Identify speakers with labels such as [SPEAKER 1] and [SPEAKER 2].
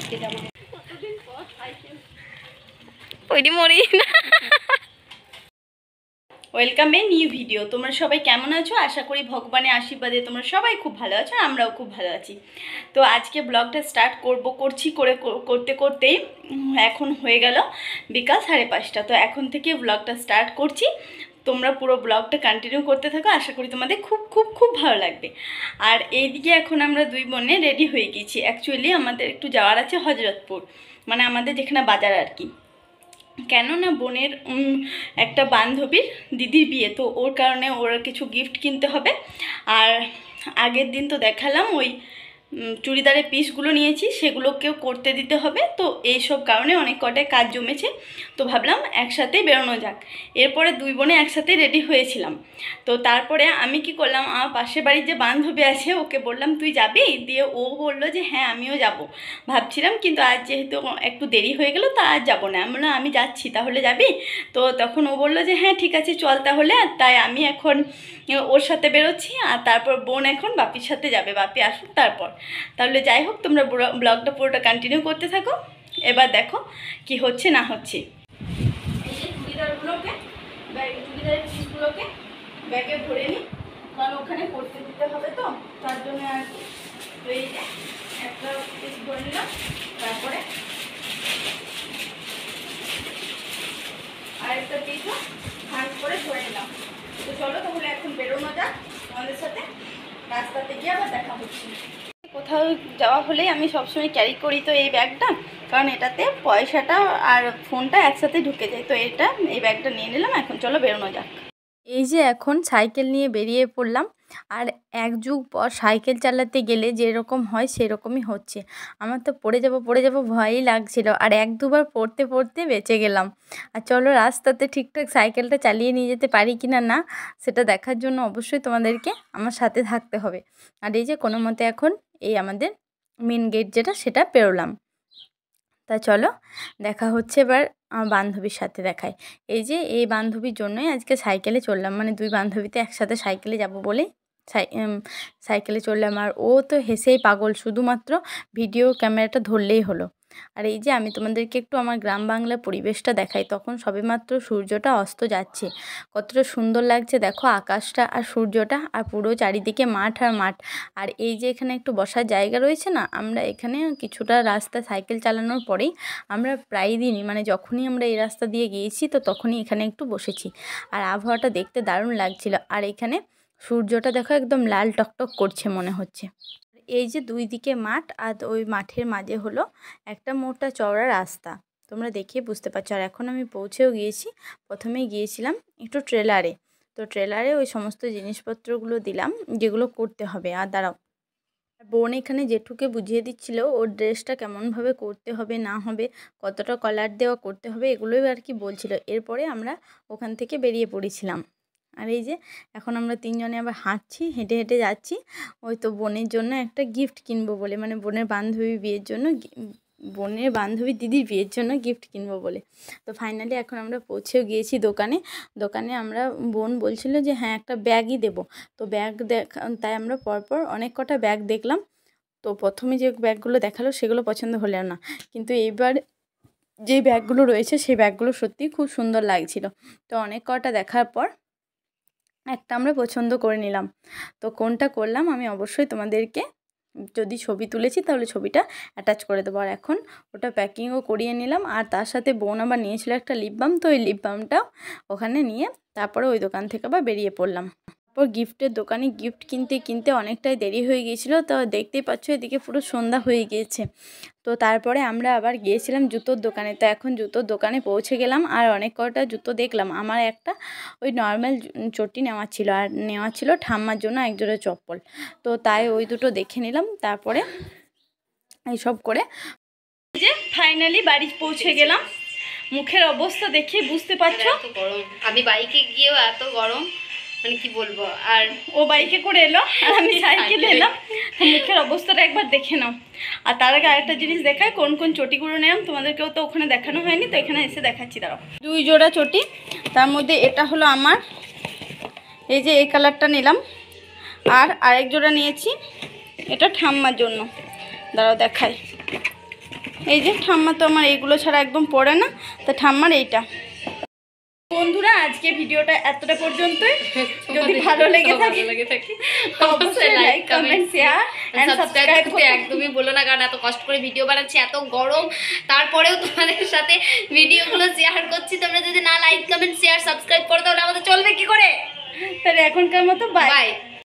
[SPEAKER 1] আজকে যাবো কতদিন পর সাইকেল
[SPEAKER 2] ওইটি মরি না।
[SPEAKER 1] Welcome a new video. তোমরা সবাই কেমন আছো? আশা করি ভগবানের আশীর্বাদে তোমরা সবাই খুব ভালো আছো, আমরাও খুব ভালো আছি। তো আজকে ব্লগটা স্টার্ট করতে করতেই এখন হয়ে গেল বিকাল 5:30। তো এখন থেকে ব্লগটা স্টার্ট করছি। তোমরা পুরো ব্লগটা কন্টিনিউ করতে থাকো, আশা করি তোমাদের খুব খুব খুব ভালো লাগবে। আর এইদিকে এখন আমরা দুই বোনে রেডি হয়ে গেছি। অ্যাকচুয়ালি আমাদের একটু যাওয়ার আছে হজরতপুর, মানে আমাদের যেখানে বাজার আর কি। কেননা বোনের একটা বান্ধবীর দিদির বিয়ে, তো ওর কারণে ওরা কিছু গিফট কিনতে হবে। আর আগের দিন তো দেখালাম ওই চুড়িদারের পিসগুলো নিয়েছি, সেগুলোকেও করতে দিতে হবে। তো এইসব কারণে অনেক কটাই কাজ জমেছে, তো ভাবলাম একসাথেই বেরোনো যাক। এরপরে দুই বোনে একসাথে রেডি হয়েছিলাম। তো তারপরে আমি কি করলাম, আমার পাশের বাড়ির যে বান্ধবী আছে ওকে বললাম তুই যাবি, দিয়ে ও বললো যে হ্যাঁ আমিও যাব ভাবছিলাম, কিন্তু আজ যেহেতু একটু দেরি হয়ে গেল তা আজ যাবো না। আমি বললাম আমি যাচ্ছি, তাহলে যাবি? তো তখন ও বললো যে হ্যাঁ ঠিক আছে চল তাহলে। তাই আমি এখন ওর সাথে বেরোচ্ছি, আর তারপর বোন এখন বাপির সাথে যাবে, বাপি আসুক তারপর। তাহলে যাই হোক, তোমরা ব্লগটা পুরোটা কন্টিনিউ করতে থাকো। এবার দেখো কি হচ্ছে না হচ্ছে। এই যে চুড়িদারগুলোকে, চুড়িদারের পিসগুলোকে ব্যাগে ভরে নিই, কারণ ওখানে করতে দিতে হবে, তো তার জন্য আর কি। তো এই যে একটা পিস ভরে নিলাম, তারপরে আরেকটা পিসও ভাঁজ করে ভরে নিলাম। তো চলো তাহলে এখন বেরোনো যাক আমাদের সাথে। রাস্তাতে গিয়ে আবার দেখা হচ্ছে। কোথাও যাওয়া হলে আমি সবসময় ক্যারি করি তো এই ব্যাগটা, কারণ এটাতে পয়সাটা আর ফোনটা একসাথে ঢুকে যায়। তো এই ব্যাগটা নিয়ে নিলাম। এখন চলো বেরোনো যাক।
[SPEAKER 2] এই যে এখন সাইকেল নিয়ে বেরিয়ে পড়লাম। আর এক যুগ পর সাইকেল চালাতে গেলে যেরকম হয় সেরকমই হচ্ছে। আমার তো পড়ে যাব ভয়ই লাগছিল, আর এক দুবার পড়তে পড়তে বেঁচে গেলাম। আর চলো রাস্তাতে ঠিকঠাক সাইকেলটা চালিয়ে নিয়ে যেতে পারি কি না সেটা দেখার জন্য অবশ্যই তোমাদেরকে আমার সাথে থাকতে হবে। আর এই যে কোনো মতে এখন এই আমাদের মেন গেট যেটা সেটা পেরোলাম। তা চলো দেখা হচ্ছে এবার আমার বান্ধবীর সাথে দেখায়। এই যে এই বান্ধবীর জন্যই আজকে সাইকেলে চললাম, মানে দুই বান্ধবীতে একসাথে সাইকেলে যাব বলে সাইকেলে চললাম। আর ও তো হেসেই পাগল, শুধুমাত্র ভিডিও ক্যামেরাটা ধরলেই হলো। আর এই যে আমি তোমাদেরকে একটু আমার গ্রাম বাংলার পরিবেশটা দেখাই। তখন সবেমাত্র সূর্যটা অস্ত যাচ্ছে, কতটা সুন্দর লাগছে দেখো আকাশটা আর সূর্যটা, আর পুরো চারিদিকে মাঠ আর মাঠ। আর এই যে এখানে একটু বসার জায়গা রয়েছে না, আমরা এখানে কিছুটা রাস্তা সাইকেল চালানোর পরেই আমরা প্রায় দিনই, মানে যখনই আমরা এই রাস্তা দিয়ে গিয়েছি তো তখনই এখানে একটু বসেছি। আর আবহাওয়াটা দেখতে দারুণ লাগছিল। আর এখানে সূর্যটা দেখো একদম লাল টকটক করছে মনে হচ্ছে। এই যে দুই দিকে মাঠ, আর ওই মাঠের মাঝে হলো একটা মোটা চওড়া রাস্তা, তোমরা দেখে বুঝতে পারছো। আর এখন আমি পৌঁছেও গিয়েছি। প্রথমেই গিয়েছিলাম একটু ট্রেলারে, তো ট্রেলারে ওই সমস্ত জিনিসপত্রগুলো দিলাম যেগুলো করতে হবে। আর দাঁড়াও, বোন এখানে জেঠুকে বুঝিয়ে দিচ্ছিল ওর ড্রেসটা কেমনভাবে করতে হবে না হবে, কতটা কলার দেওয়া করতে হবে, এগুলোই আর কি বলছিল। এরপরে আমরা ওখান থেকে বেরিয়ে পড়েছিলাম। আর এই যে এখন আমরা তিনজনে আবার হাঁটছি, হেঁটে হেঁটে যাচ্ছি। ওই তো বোনের জন্য একটা গিফট কিনবো বলে, মানে বোনের বান্ধবী বিয়ের জন্য, বোনের বান্ধবী দিদির বিয়ের জন্য গিফট কিনবো বলে। তো ফাইনালি এখন আমরা পৌঁছেও গিয়েছি দোকানে আমরা বোন বলছিল যে হ্যাঁ একটা ব্যাগই দেবো। তো ব্যাগ তাই আমরা পরপর অনেক কটা ব্যাগ দেখলাম। তো প্রথমে যে ব্যাগগুলো দেখালো সেগুলো পছন্দ হলো না, কিন্তু এবার যে ব্যাগগুলো রয়েছে সেই ব্যাগগুলো সত্যিই খুব সুন্দর লাগছিল। তো অনেক কটা দেখার পর একটা আমরা পছন্দ করে নিলাম। তো কোনটা করলাম আমি অবশ্যই তোমাদেরকে, যদি ছবি তুলেছি তাহলে ছবিটা অ্যাটাচ করে দেবো। আর এখন ওটা প্যাকিংও করিয়ে নিলাম। আর তার সাথে বোন আবার নিয়েছিল একটা লিপ বাম, তো ওই লিপ বামটাও ওখানে নিয়ে তারপরে ওই দোকান থেকে আবার বেরিয়ে পড়লাম। তারপর গিফটের দোকানে গিফট কিনতে অনেকটাই দেরি হয়ে গিয়েছিলো। তো দেখতেই পাচ্ছ এদিকে পুরো সন্ধ্যা হয়ে গিয়েছে। তো তারপরে আমরা আবার গিয়েছিলাম জুতোর দোকানে। তো এখন জুতোর দোকানে পৌঁছে গেলাম, আর অনেক কটা জুতো দেখলাম। আমার একটা ওই নর্মাল চটি নেওয়া ছিল, আর নেওয়া ছিল ঠাম্মার জন্য একজোড়া চপ্পল। তো তাই ওই দুটো দেখে নিলাম। তারপরে এইসব করে
[SPEAKER 1] যে ফাইনালি বাড়ি পৌঁছে গেলাম। মুখের অবস্থা দেখে বুঝতে পারছো
[SPEAKER 2] এত গরম, আমি বাইকে গিয়েও এত গরম, মানে কি বলবো। আর
[SPEAKER 1] ও বাইকে করে এলো আর আমি সাইকেলে এলাম। মুখের অবস্থাটা একবার দেখে নাও। আর তার আগে আরেকটা জিনিস দেখায়, কোন কোন চটিগুলো নিলাম তোমাদেরকেও তো ওখানে দেখানো হয়নি, তো এখানে এসে দেখাচ্ছি। দাঁড়াও, 2 জোড়া চটি, তার মধ্যে এটা হলো আমার, এই যে এই কালারটা নিলাম। আর আরেক জোড়া নিয়েছি, এটা ঠাম্মার জন্য। দাঁড়াও দেখাই, এই যে ঠাম্মা তো আমার এইগুলো ছাড়া একদম পড়ে না, তো ঠাম্মার এইটা। বন্ধুরা আজকে ভিডিওটা এতটা পর্যন্তই। যদি ভালো লেগে থাকে অবশ্যই like comment share and subscribe করতে
[SPEAKER 3] একদমই বলো না, কারণ এত কষ্ট করে ভিডিও বানাচ্ছি, এত গরম, তারপরেও তোমাদের সাথে ভিডিওগুলো শেয়ার করছি। তোমরা যদি না লাইক কমেন্ট শেয়ার সাবস্ক্রাইব করো তাহলে আমাদের চলবে কি করে?
[SPEAKER 1] তাহলে এখনকার মতো বাই।
[SPEAKER 3] বাই।